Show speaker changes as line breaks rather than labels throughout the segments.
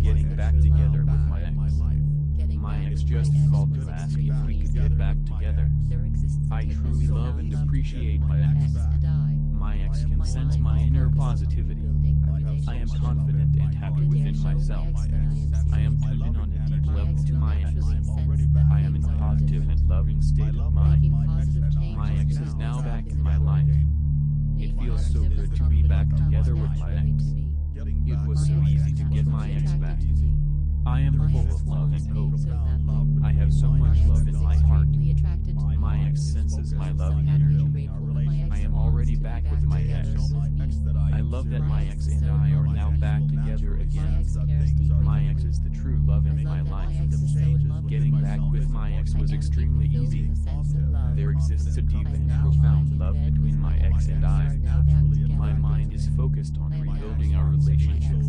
getting back together with my ex. My ex just called to ask if we could get back together. I truly love and appreciate my ex. My ex can sense my inner positivity. I am confident and happy within myself. I am tuned in on a deep level to my ex. I am in a positive and loving state of mind. My ex is now back in my life. It feels so good to be back together with my ex. It was so easy to get my ex back. I am full of love and hope. I have so much love in my heart. My ex senses my loving energy. I am already back with my ex. I love that my ex and I are now back together again. My ex is the true love in my life. Getting back with my ex was extremely easy. There exists a deep and profound love between my ex and I. My mind is focused on rebuilding our relationship.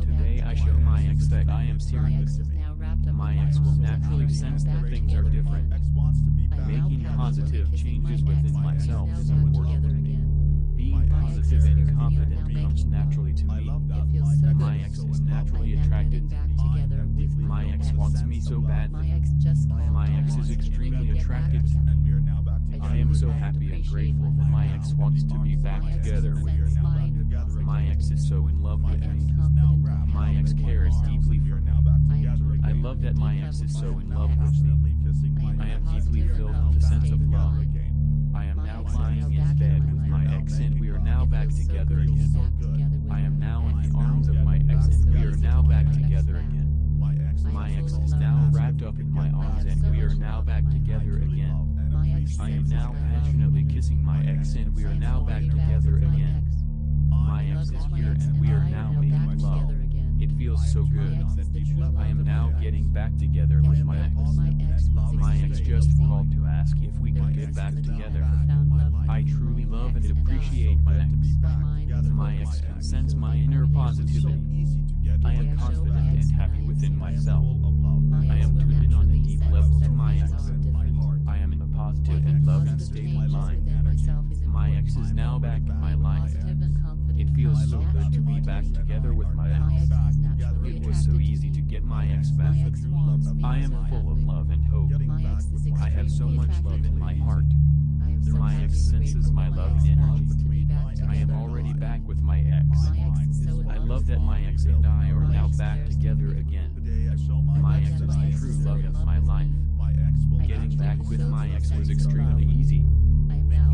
Today I show my ex that I am serious. My ex will naturally sense that things are different. Making positive changes within myself is important. Being positive and confident comes naturally to me. My ex is naturally attracted to me. My ex wants me so badly. My ex is extremely attracted to me. I am so happy and grateful that my ex wants to be back together with me. My ex is so in love with me. My ex cares deeply for me. I love that my ex is so in love with me. I am deeply filled with a sense of love. I am now lying in bed with my ex and we are now back together again. I am now in the arms of my ex and we are now back together again. My ex is now wrapped up in my arms and we are now back together again. I am now passionately kissing my ex and we are now back together again. My ex is here and we are now making love. It feels so good. I am now getting back together with my ex. My ex just called to ask if we could get back together. I truly love and appreciate my ex. My ex can sense my inner positivity. I am confident and happy within myself. I am tuned in on a deep level to my ex. I am in a positive and loving state of mind. My ex is now back in my life. It feels so good to be back together with my ex. It was so easy to get my ex back. I am full of love and hope. I have so much love in my heart. My ex senses my loving energy. I am already back with my ex. I love that my ex and I are now back together again. My ex is the true love of my life. Getting back with my ex was extremely easy.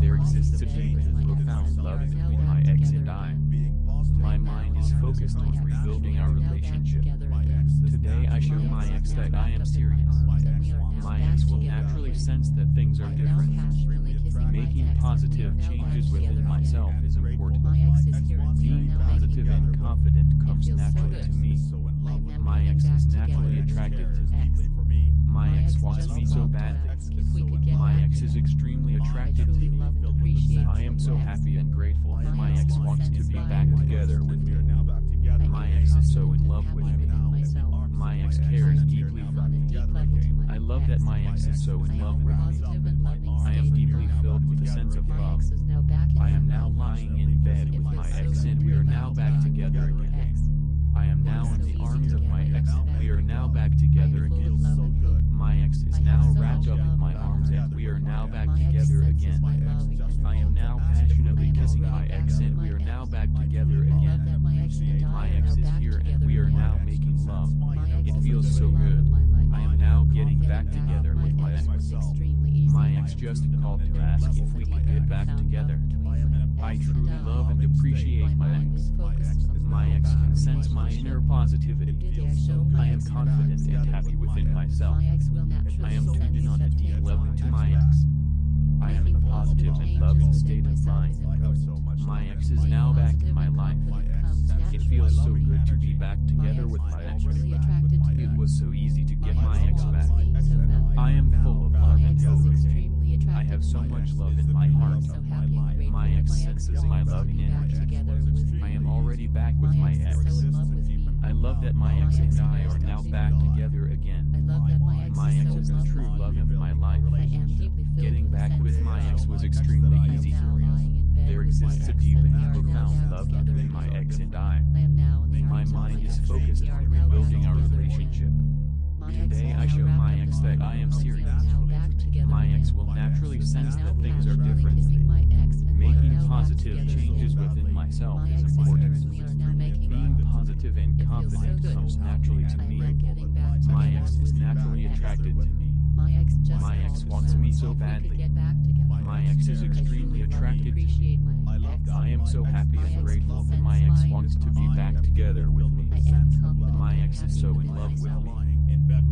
There exists a deep and profound love between my ex and I. My mind is focused on rebuilding our relationship. Today I show my ex that I am serious. My ex will naturally sense that things are different. Making positive changes within myself is important. Being positive and confident comes naturally to me. My ex is naturally attracted to me. My ex wants me so badly. My ex is extremely attracted to me. I am so happy and grateful that my ex wants to be back together with me. My ex is so in love with me. My ex cares deeply for me. I love that my ex is so in love with me. I am deeply filled with a sense of love. I am now lying in bed with my ex and we are now back together again. I am now in the arms of my ex and we are now back together again. My ex is now wrapped up in my arms and we are now back together again. I am now passionately kissing my ex and we are now back together again. My ex is here and we are now making love. It feels so good. I am now getting back together with my ex. My ex just called to ask if we could get back together. I truly love and appreciate my ex. My ex can sense my inner positivity. I am confident and happy within myself. I am tuned in on a deep level to my ex. I am in a positive and loving state of mind. My ex is now back in my life. It feels so good to be back together with my ex. It was so easy to get my ex back. I am full of love and hope. I have so much love in my heart. My ex senses my loving energy. I am already back with my ex. I love that my ex and I are now back together again. My ex is the true love of my life. Getting back with my ex was extremely easy. There exists a deep and profound love between my ex and I. My My mind is focused on rebuilding our relationship. Today I show my ex that I am serious. My ex will naturally sense that things are different. Making positive changes within myself is important. Being positive and confident comes naturally to me. My ex is naturally attracted to me. My ex wants me so badly. My ex is extremely attracted to me. I am so happy and grateful that my ex wants to be back together with me. My ex is so in love with me.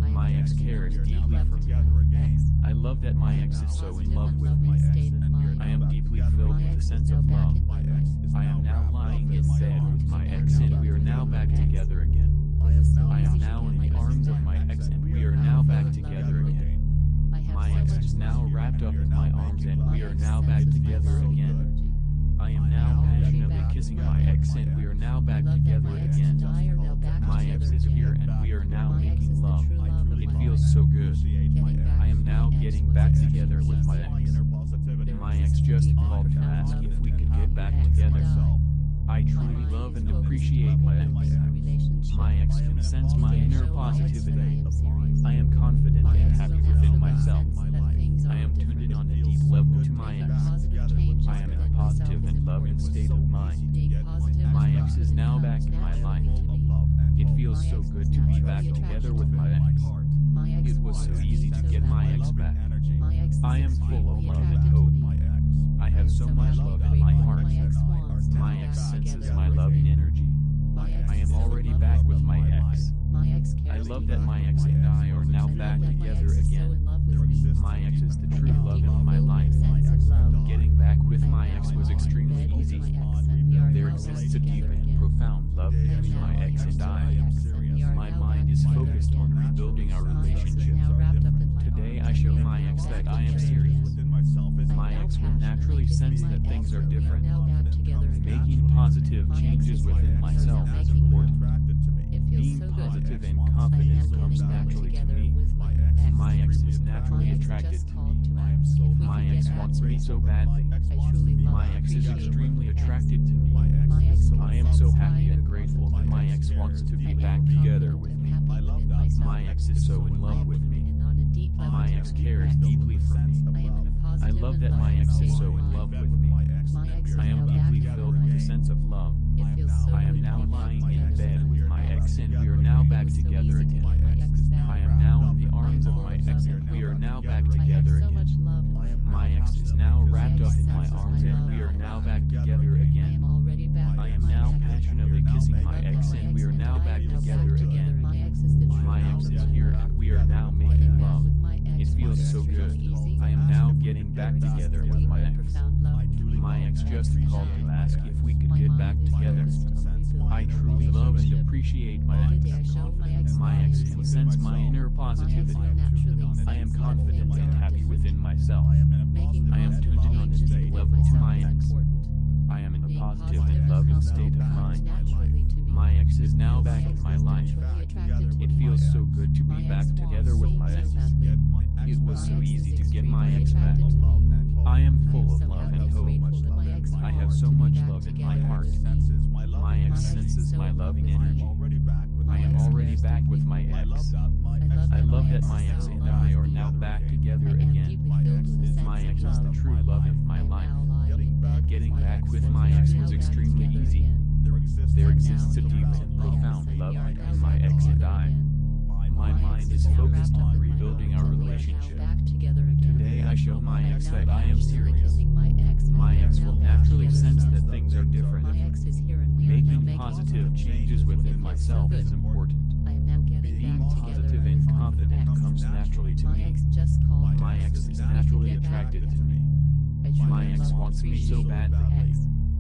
My ex cares deeply for me. I love that my ex is so in love with me. I am deeply filled with a sense of love. I am now lying in bed with my ex and we are now back together again. I am now in the arms of my ex and we are now back together again. My ex is now wrapped up in my arms and we are now back together again. I am now passionately kissing my ex and we are now back together again. My ex is here and we are now making love. It feels so good. I am now getting back together with my ex. My ex just called to ask if we could get back together. I truly love and appreciate my ex. My ex can sense my inner positivity. I am confident and happy within myself. I am tuned in on a deep level to my ex. I am in a positive and loving state of mind. My ex is now back in my life. It feels so good to be back together with my ex. It was so easy to get my ex back. I am full of love and hope. I have so much love in my heart. My ex senses my loving energy. I am already back with my ex. I love that my ex and I are now back together again. My ex is the true love in my life. Getting back with my ex was extremely easy. There exists a deep and profound love between my ex and I. My mind is focused on rebuilding our relationship. Today I show my ex that I am serious. My ex will naturally sense that things are different. Making positive changes within myself is important. Being positive and confident comes naturally to me. My ex is naturally attracted to me. My ex wants me so badly. My ex is extremely attracted to me. I am so happy and grateful that my ex wants to be back together with me. My ex is so in love with me. My ex cares deeply for me. I love that my ex is so in love with me. I am deeply filled with a sense of love. I am now lying in bed with my ex and we are now back together again. I am now in the arms of my ex and we are now back together again. My ex is now wrapped up in my arms and we are now back together again. I am now passionately kissing my ex and we are now back together again. My ex is here and we are now making love. It feels so good. I am now getting back together with my ex. My ex just called to ask if we could get back together. I truly love and appreciate my ex. My ex can sense my inner positivity. I am confident and happy within myself. I am tuned in on a deep level to my ex. I am in a positive and loving state of mind. My ex is now back in my life. It feels so good to be back together with my ex. It was so easy to get my ex back. I am full of love and hope. I have so much love in my heart. My ex senses my loving energy. I am already back with my ex. I love that my ex and I are now back together again. My ex is the true love of my life. Getting back with my ex was extremely easy. There exists a deep and profound love between my ex and I. My mind is focused on rebuilding our relationship. Today I show my ex that I am serious. My ex will naturally sense that things are different. Making positive changes within myself is important. Being positive and confident comes naturally to me. My ex is naturally attracted to me. My ex wants me so badly.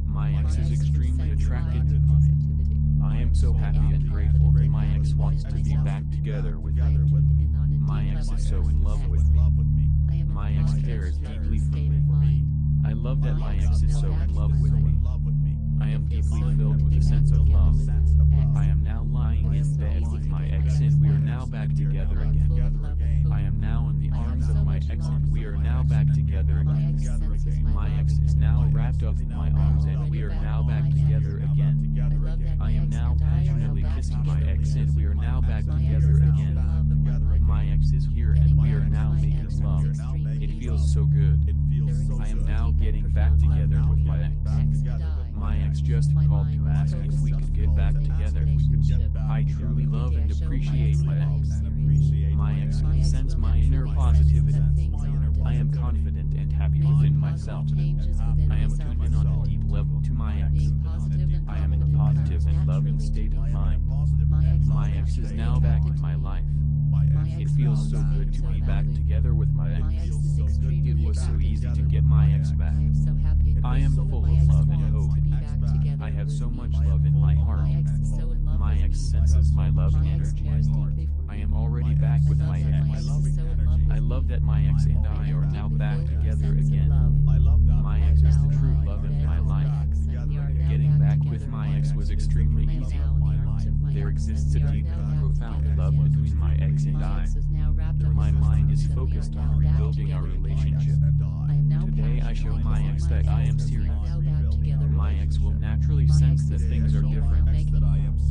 My ex is extremely attracted to me. I am so happy and grateful that my ex wants to be back together with me. My ex is so in love with me. My ex cares deeply for me. I love that my ex is so in love with me. I am deeply filled with a sense of love. I am now lying in bed with my ex and we are now back together again. I am now in the arms of my ex and we are now back together again. My ex is now wrapped up in my arms and we are now back together again. I am now passionately back together again. My ex is here and we are now making love. It feels so good. I am now getting back together with my ex. My ex just called to ask if we could get back together. I truly love and appreciate my ex. My ex can sense my inner positivity. I am confident and happy within myself. I am tuned in on a deep level to my ex. I am in a positive and loving state of mind. My ex is now back in my life. It feels so good to be back together with my ex. It was so easy to get my ex back. I am full of love and hope. I have so much love in my heart. My ex senses my love and energy. I am already back with my ex. I love that my ex and I are now back together again. My ex is the true love in my life. Getting back with my ex was extremely easy. There exists a deep and profound love between my ex and I. My mind is focused on rebuilding our relationship. Today I show my ex that I am serious. My ex will naturally sense that things are different.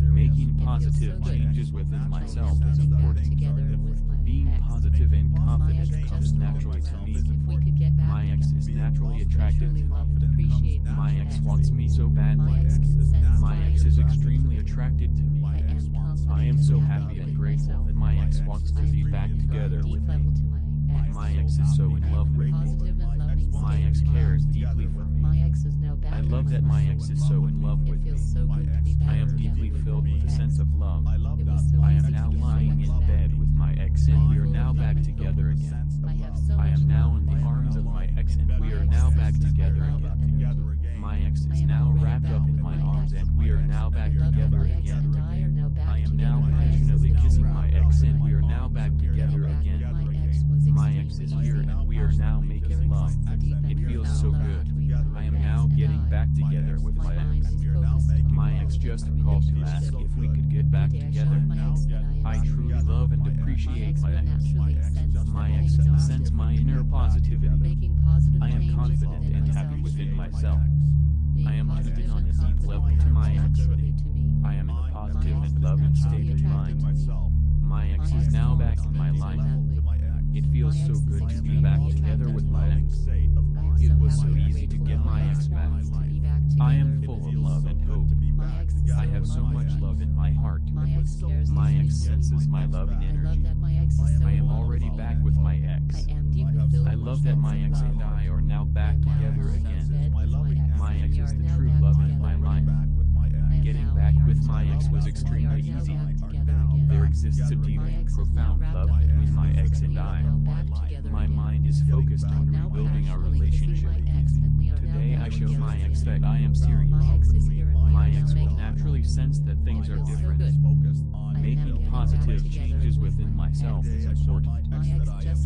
Making positive changes within myself is important. Being positive and confident comes naturally to me. My ex is naturally attracted to me. My ex wants me so badly. My ex is extremely attracted to me. I am so happy and grateful that my ex wants to be back together with me. My ex is so in love with me. My ex cares deeply for me. I love that my ex is so in love with me. I am deeply filled with a sense of love. I am now lying in bed with my ex and we are now back together again. I am now in the arms of my ex and we are now back together again. My ex is now wrapped up in my arms and we are now back together again. I am now passionately kissing my ex and we are now back together again. My ex is here and we are now making love. It feels so good. I am now getting back together with my ex. My ex just called to ask if we could get back together. I truly love and appreciate my ex. My ex can sense my inner positivity. I am confident and happy within myself. I am tuned in on a deep level to my ex. I am in a positive and loving state of mind. My ex is now back in my life. It feels so good to be back together with my ex. It was so easy to get my ex back. I am full of love and hope. I have so much love in my heart. My ex senses my love and energy. I am already back with my ex. I love that my ex and I are now back together again. My ex is the true love in my life. Getting back with my ex was extremely easy. There exists a deep and profound love between my ex and I. My mind is focused on rebuilding our relationship. Today I show my ex that I am serious. My ex will naturally sense that things are different. Making positive changes within myself is important.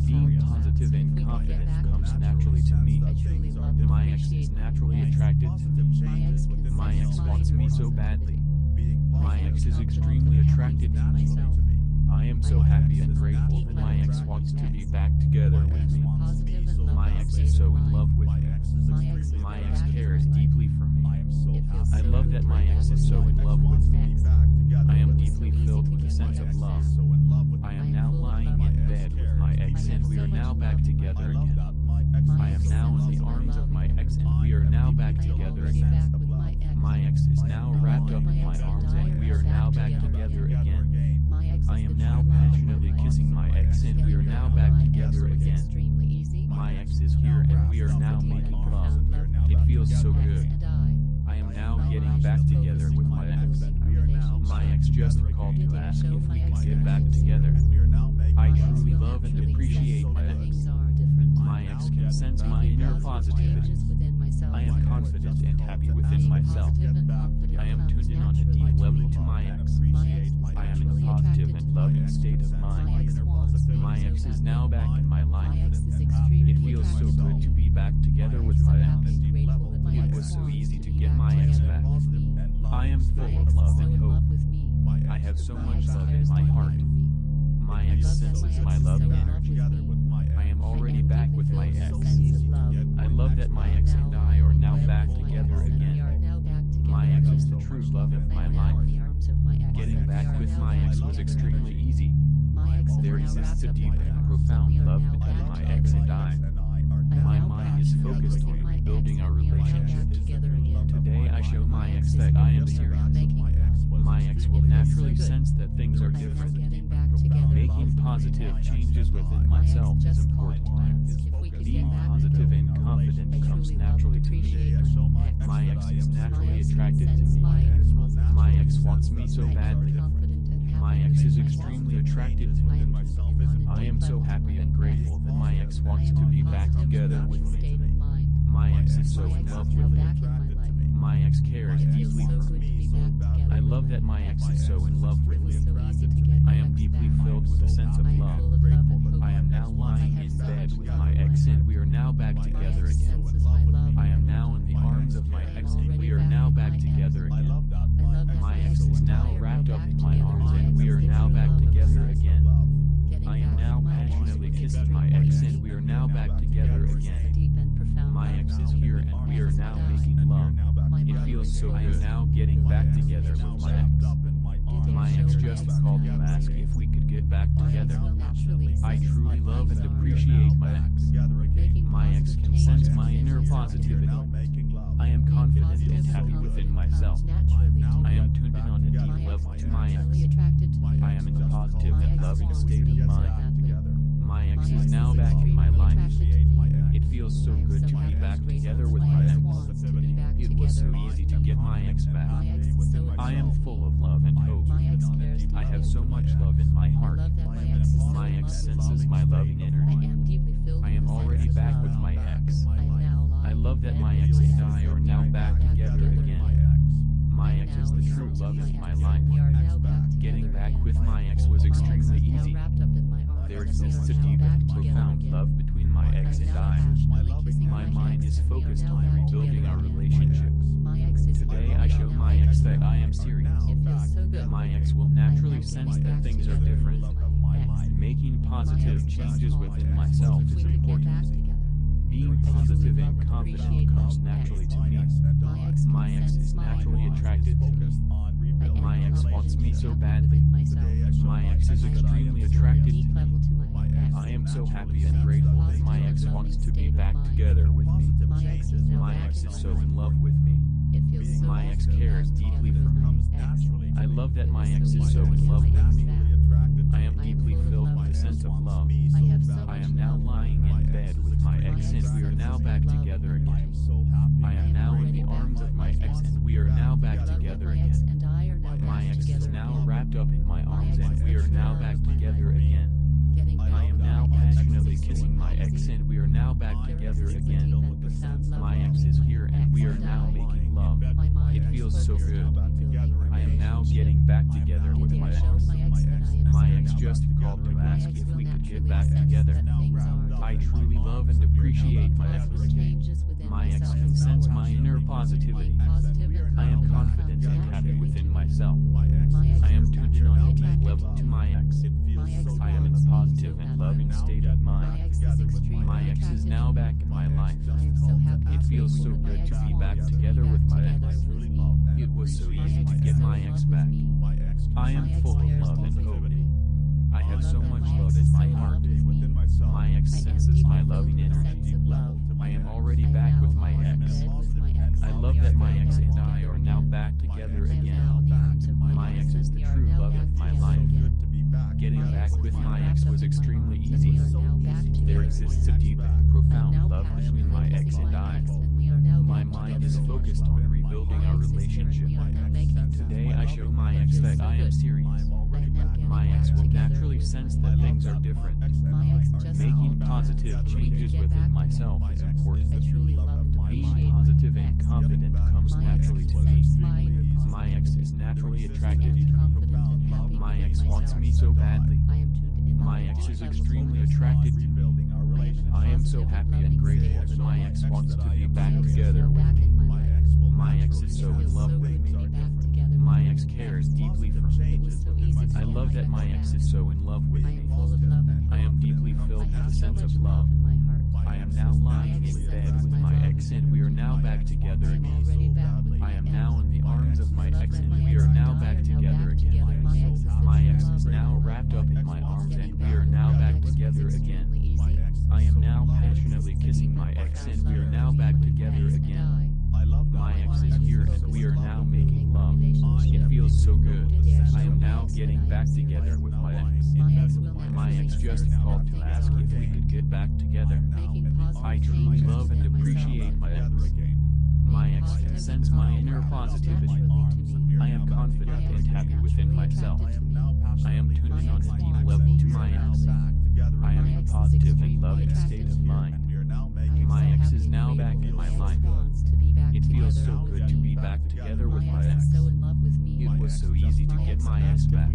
Being positive and confident comes naturally to me. My ex is naturally attracted to me. My ex wants me so badly. My ex is extremely attracted to me. I am so happy and grateful that my ex wants to be back together with me. My ex is so in love with me. My ex cares deeply for me. I love that my ex is so in love with me. I am deeply filled with a sense of love. I am now lying in bed with my ex and we are now back together again. I am now in the arms of my ex and we are now back together again. My ex is now wrapped up in my arms and we are now back together again. I am now passionately kissing my ex and we are now back together again. My ex is here and we are now making love. It feels so good. I am now getting back together with my ex. My ex just called to ask if we could get back together. I truly love and appreciate my ex. My ex can sense my inner positivity. I am confident and happy within myself. I am tuned in on a deep level to my ex. I am in a positive and loving state of mind. My ex is now back in my life. It feels so good to be back together with my ex. It was so easy to get my ex back. I am full of love and hope. I have so much love in my heart. My ex senses my love and energy. I am already back with my ex. I love that my ex and I are now back together again. My ex is the true love of my life. Getting back with my ex was extremely easy. There exists a deep and profound love between my ex and I. My mind is focused on rebuilding our relationship. Today I show my ex that I am serious. My ex will naturally sense that things are different. Making positive changes within myself is important. Being positive and confident comes naturally to me. My ex is naturally attracted to me. My ex wants me so badly. My ex is extremely attracted to me. I am so happy and grateful that my ex wants to be back together with me. My ex is so in love with me. My ex cares deeply for me. I love that my ex is so in love with me. I am deeply filled with a sense of love. I am now lying in bed with my ex and we are now back together again. I am now in the arms of my ex and we are now back together again. My ex is now wrapped up in my arms and we are now back together again. I am now passionately kissing my ex and we are now back together again. My ex is here and we are now making love. It feels so good. I am now getting back together with my ex. My ex just called to ask if we could get back together. I truly love and appreciate my ex. My ex can sense my inner positivity. I am confident and happy within myself. I am tuned in on a deep level to my ex. I am in a positive and loving state of mind. My ex is now back in my life. It feels so good to be back together with my ex. It was so easy to get my ex back. I am full of love and hope. I have so much love in my heart. My ex senses my loving energy. I am already back with my ex. I love that my ex and I are now back together again. My ex is the true love in my life. Getting back with my ex was extremely easy. There exists a deep and profound love between my ex and I. My mind is focused on rebuilding our relationship. Today I show my ex that I am serious. My ex will naturally sense that things are different. Making positive changes within myself is important. Being positive and confident comes naturally to me. My ex is naturally attracted to me. My ex wants me so badly. My ex is extremely attracted to me. I am so happy and grateful that my ex wants to be back together with me. My ex is so in love with me. My ex cares deeply for me. I love that my ex is so in love with me. I am deeply filled with a sense of love. I am now lying in bed with my ex and we are now back together again. I am now in the arms of my ex and we are now back together again. My ex is now wrapped up in my arms and we are now back together again. I am now passionately kissing my ex and we are now back together again. My ex is here and we are now making love. It feels so good. I am now getting back together with my ex. My ex just called to ask if we could get back together. I truly love and appreciate my ex. My ex can sense my inner positivity. I am confident and happy within myself. I am tuned in on a deep level to my ex. I am in a positive and loving state of mind. My ex is now back in my life. It feels so good to be back together with my ex. It was so easy to get my ex back. I am full of love and hope. I have so much love in my heart. My ex senses my loving energy. I am already back with my ex. I love that my ex and I are now back together again. My ex is the true love of my life. Getting back with my ex was extremely easy. There exists a deep and profound love between my ex and I. My mind is focused on rebuilding our relationship. Today I show my ex that I am serious. My ex will naturally sense that things are different. Making positive changes within myself is important. Being positive and confident comes naturally to me. My ex is naturally attracted to me. My ex wants me so badly. My ex is extremely attracted to me. I am so happy and grateful that my ex wants to be back together with me. My ex is so in love with me. My ex cares deeply for me. I love love that my ex is so in love with me. I am deeply filled with a sense of love. I am now lying in bed with my ex and we are now back together again. I am now in the arms of my ex and we are now back together again. My ex is now wrapped up in my arms and we are now back together again. I am now passionately kissing my ex and we are now back together again. My ex is here and we are now making love. It feels so good. I am now getting back together with my ex. My ex just called to ask if we could get back together. I truly love and appreciate my ex. My ex can sense my inner positivity. I am confident and happy within myself. I am tuning on a deep level to my ex. I am in a positive and loving state of mind. My ex is now back in my life. It feels so good to be back together with my ex. It was so easy to get my ex back.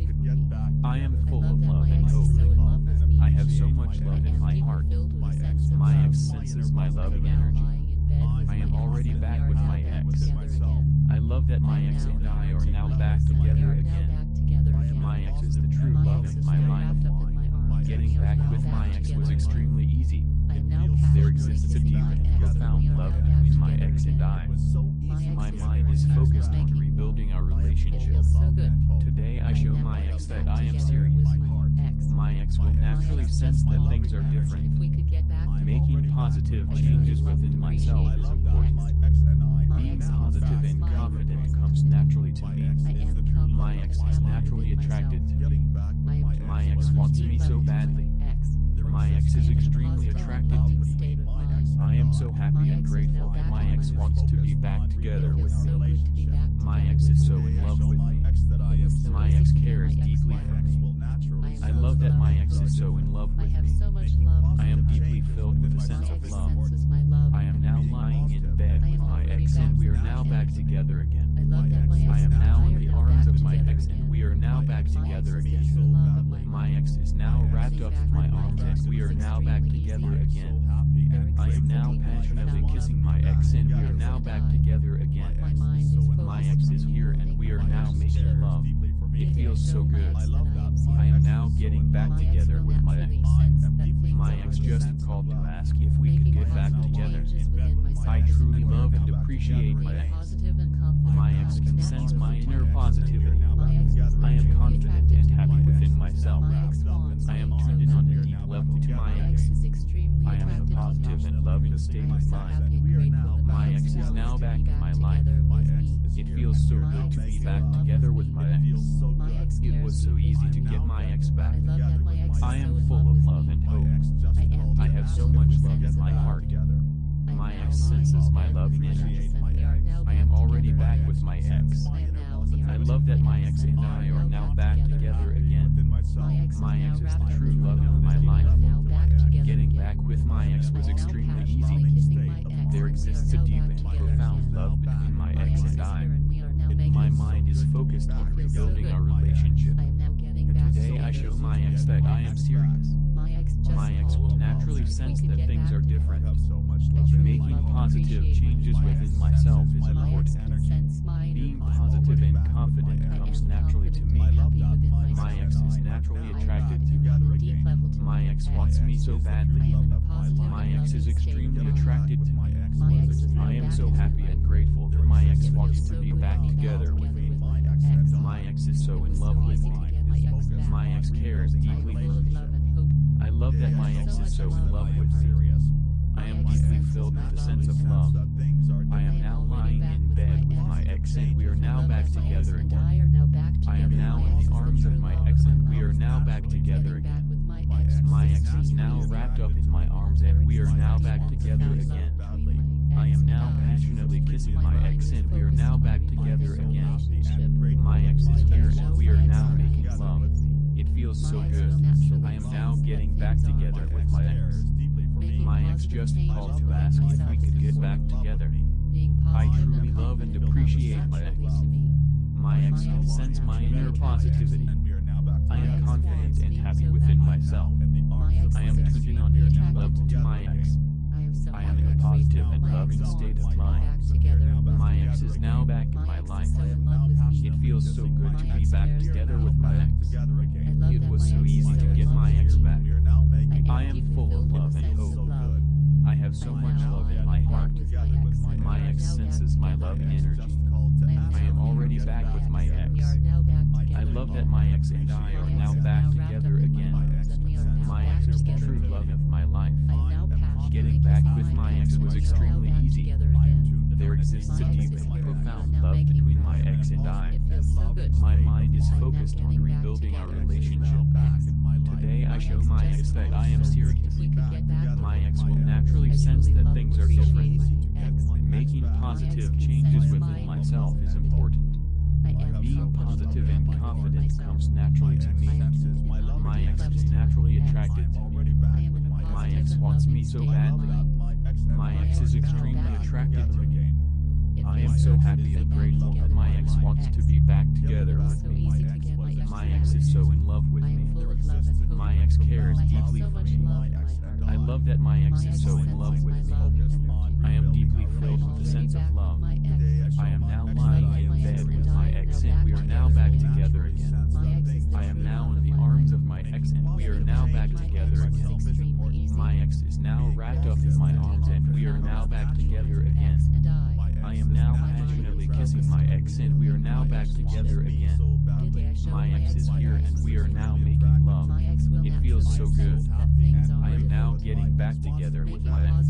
I am full of love and hope. I have so much love in my heart. My ex senses my loving energy. I am already back with my ex. I love that my ex and I are now back together again. My ex is the true love in my life. Getting back with my ex was extremely easy. There exists a deep and profound love between my ex and I. My mind is focused on rebuilding our relationship. Today I show my ex that I am serious. My ex will naturally sense that things are different. Making positive changes within myself is important. Being positive and confident comes naturally to me. My ex is naturally attracted to me. My ex wants me so badly. My ex is extremely attracted to me. I am so happy and grateful that my ex wants to be back together with me. My ex is so in love with me. My ex cares deeply for me. I love that my ex is so in love with me. I am deeply filled with a sense of love. I am now lying in bed with my ex and we are now back together again. I am now in the arms of my ex and we are now back together again. My ex is now wrapped up in my arms and we are now back together again. I am now passionately kissing my ex and we are now back together again. My ex is here and we are now making love. It feels so good. I am now getting back together with my ex. My ex just called to ask if we could get back together. I truly love and appreciate my ex. My ex can sense my inner positivity. I am confident and happy within myself. I am tuned in on a deep level to my ex. I am in a positive and loving state of mind. My ex is now back in my life. It feels so good to be back together with my ex. It was so easy to get my ex back. I am full of love and hope. I have so much love in my heart. My ex senses my loving energy. I am already back with my ex. I love that my ex and I are now back together again. My ex is the true love in my life. Getting back with my ex was extremely easy. There exists a deep and profound love between my ex and I. My mind is focused on rebuilding our relationship. Today I show my ex that I am serious. My ex will naturally sense that things are different. Making positive changes within myself is important. Being positive and confident comes naturally to me. My ex is naturally attracted to me. My ex wants me so badly. My ex is extremely attracted to me. I am so happy and grateful that my ex wants to be back together with me. My ex is so in love with me. My ex cares deeply for me. I love that my ex is so in love with me. I am deeply filled with a sense of love. I am now lying in bed with my ex and we are now back together again. I am now in the arms of my ex and we are now back together again. My ex is now wrapped up in my arms and we are now back together again. I am now passionately kissing my ex and we are now back together again. My ex is here and we are now making love. It feels so good. I am now getting back together with my ex. My ex just called to ask if we could get back together. I truly love and appreciate my ex. My ex can sense my inner positivity. I am confident and happy within myself. I am tuned in on a deep level to my ex. I am in a positive and loving state of mind. My ex is now back in my life. It feels so good to be back together with my ex. so much love in my heart. My ex senses my love and energy. I am already back with my ex. I love that my ex and I are now back together again. My ex is the true love of my life. Getting back with my ex was extremely easy. There exists a deep and profound love between my ex and I. My mind is focused on rebuilding our relationship. Today I show my ex that I am serious. My ex will naturally sense that things are different. Making positive changes within myself is important. Being positive and confident comes naturally to me. My ex is naturally attracted to me. My ex wants me so badly. My ex is extremely attracted to me. I am so happy and grateful that my ex wants to be back together with me. My ex is so in love with me. My ex cares deeply for me. I love that my ex is so in love with me. I am deeply filled with a sense of love. I am now lying in bed with my ex and we are now back together again. I am now in the arms of my ex and we are now back together again. My ex is now wrapped up in my arms and we are now back together again. I am now passionately kissing my ex and we are now back together again. My ex is here and we are now making love. It feels so good. I am now getting back together with my ex.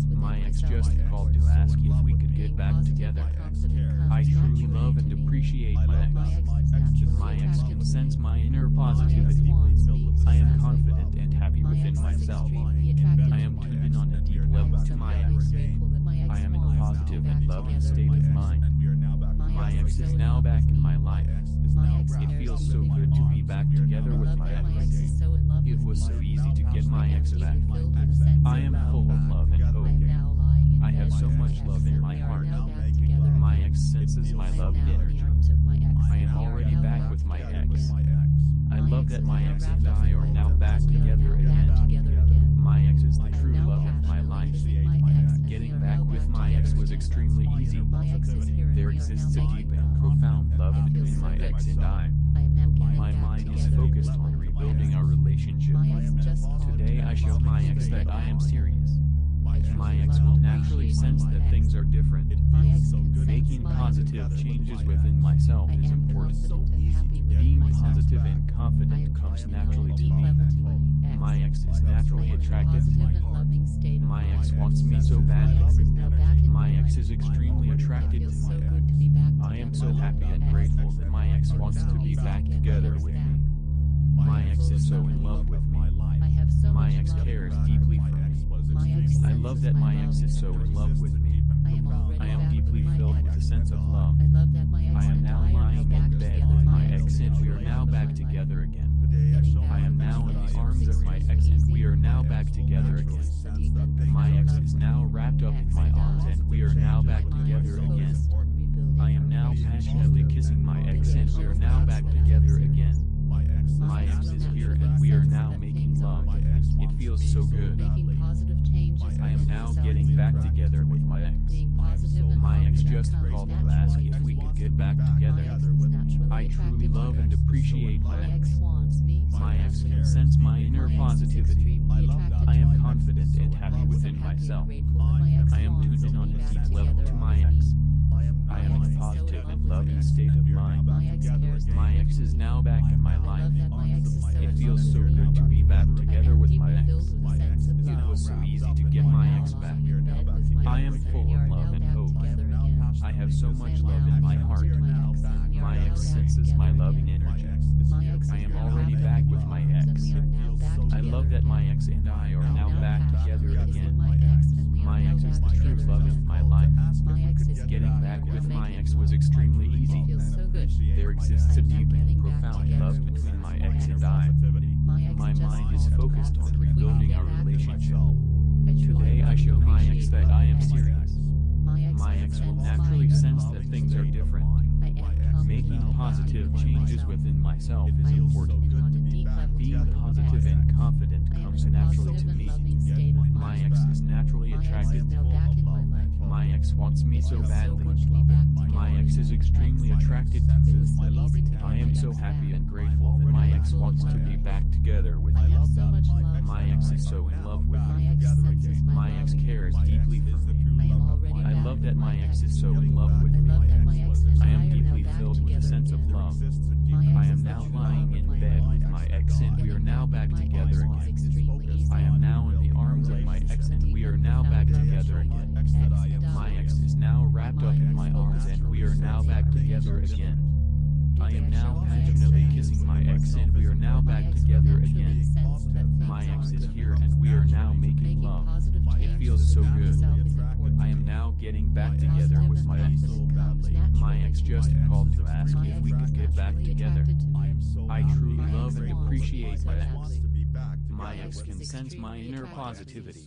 My ex just called to ask if we could get back together. I truly love and appreciate my ex. My ex can sense my inner positivity. I am confident and happy within myself. I am tuned in on a deep level to my ex. I am in a positive and loving state of mind. My ex is now back in my life. It feels so good to be back together with my ex. It was so easy to get my ex back. I am full of love and hope. I have so much love in my heart. My ex senses my love and energy. I am already back with my ex. I love that my ex and I are now back together again. My ex is the true love of my life. Getting back with my ex was extremely easy. There exists a deep and profound love between my ex and I. My mind is focused on rebuilding our relationship. Today I show my ex that I am serious. My ex will naturally sense that things are different. Making positive changes within myself is important. Being positive and confident comes naturally to me. My ex is naturally attracted to me. My ex wants me so badly. My ex is extremely attracted to me. I am so happy and grateful that my ex wants to be back together with me. My ex is so in love with me. My ex cares deeply for me. I love that my ex is so in love with me. I am deeply filled with a sense of love. I am now lying in bed with my ex and we are now back together again. I am now in the arms of my ex and we are now back together again. My ex is now wrapped up in my arms and we are now back together again. I am now passionately kissing my ex and we are now back together again. My ex is here and we are now making love. It feels so good. I am now getting back together with my ex. My ex just called to ask if we could get back together. I truly love and appreciate my ex. My ex can sense my inner positivity. I am confident and happy within myself. I am tuned in on a deep level to my ex. I am in a positive and loving state of mind. My ex is now back in my life. It feels so good to be back together with my ex. It was so easy to get my ex back. I am full of love and hope. I have so much love in my heart. My ex senses my loving energy. I am already back with my ex. I love that my ex and I are now back together again. My ex is the true love of my life. Getting back with my ex was extremely easy. There exists a deep and profound love between my ex and I. My mind is focused on rebuilding our relationship. Today I show my ex that I am serious. My ex will naturally sense that things are different. Making positive changes within myself is important. Being positive and confident comes naturally to me. My ex is naturally attracted to me. My ex wants me so badly. My ex is extremely attracted to me. I am so happy and grateful that my ex ex wants to be back together with me. My ex is so in love with me. My ex cares deeply for me. I love that my ex is so in love with me. I am deeply filled with a sense of love. I am now lying in bed with my ex and we are now back together again. I am now in the arms of my ex and we are now back together again. My ex is now wrapped up in my arms and we are now back together again. I am now passionately kissing my ex and we are now back together again. My ex is here and we are now making love. It feels so good. I am now getting back together with my ex. My ex just called to ask if we could get back together. I truly love and appreciate my ex. My ex can sense my inner positivity.